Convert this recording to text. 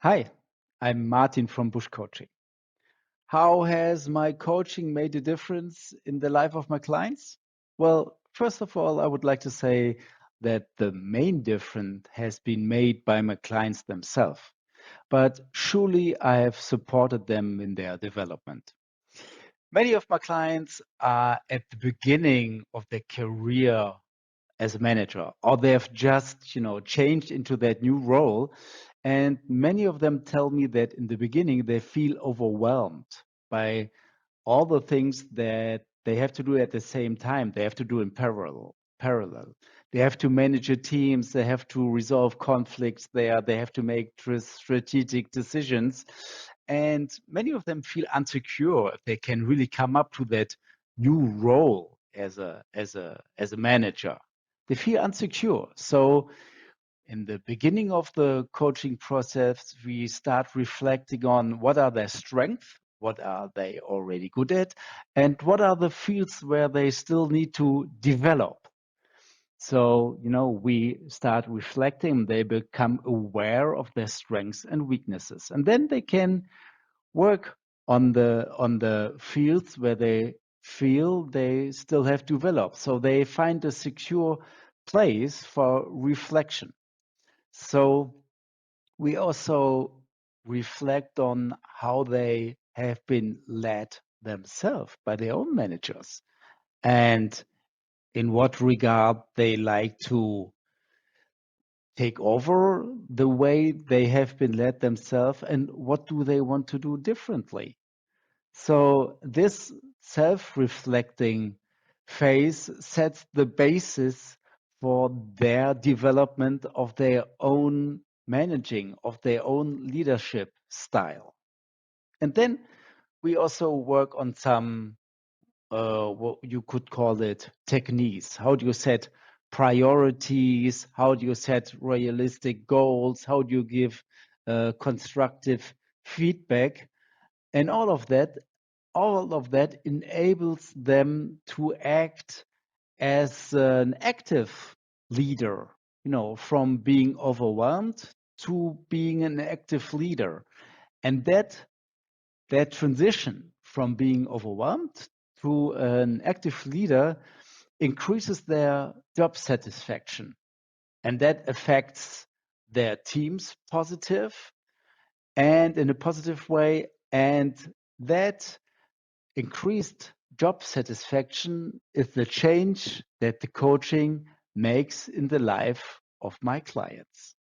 Hi, I'm Martin from Buschcoaching. How has my coaching made a difference in the life of my clients? Well, first of all, I would like to say that the main difference has been made by my clients themselves, but surely I have supported them in their development. Many of my clients are at the beginning of their career as a manager, or they have just, changed into that new role. And many of them tell me that in the beginning, they feel overwhelmed by all the things that they have to do at the same time. They have to do in parallel. They have to manage their teams. They have to resolve conflicts there. They have to make strategic decisions. And many of them feel insecure if they can really come up to that new role as a manager. They feel insecure. So in the beginning of the coaching process, we start reflecting on what are their strengths, what are they already good at, and what are the fields where they still need to develop. So, we start reflecting, they become aware of their strengths and weaknesses, and then they can work on the fields where they feel they still have to develop. So they find a secure place for reflection. So we also reflect on how they have been led themselves by their own managers and in what regard they like to take over the way they have been led themselves and what do they want to do differently. So this self-reflecting phase sets the basis for their development of their own managing, of their own leadership style. And then we also work on some, what you could call it, techniques. How do you set priorities? How do you set realistic goals? How do you give constructive feedback? And all of that enables them to act as an active leader, from being overwhelmed to being an active leader. And that transition from being overwhelmed to an active leader increases their job satisfaction. And that affects their teams positive and in a positive way. And that increased job satisfaction is the change that the coaching makes in the life of my clients.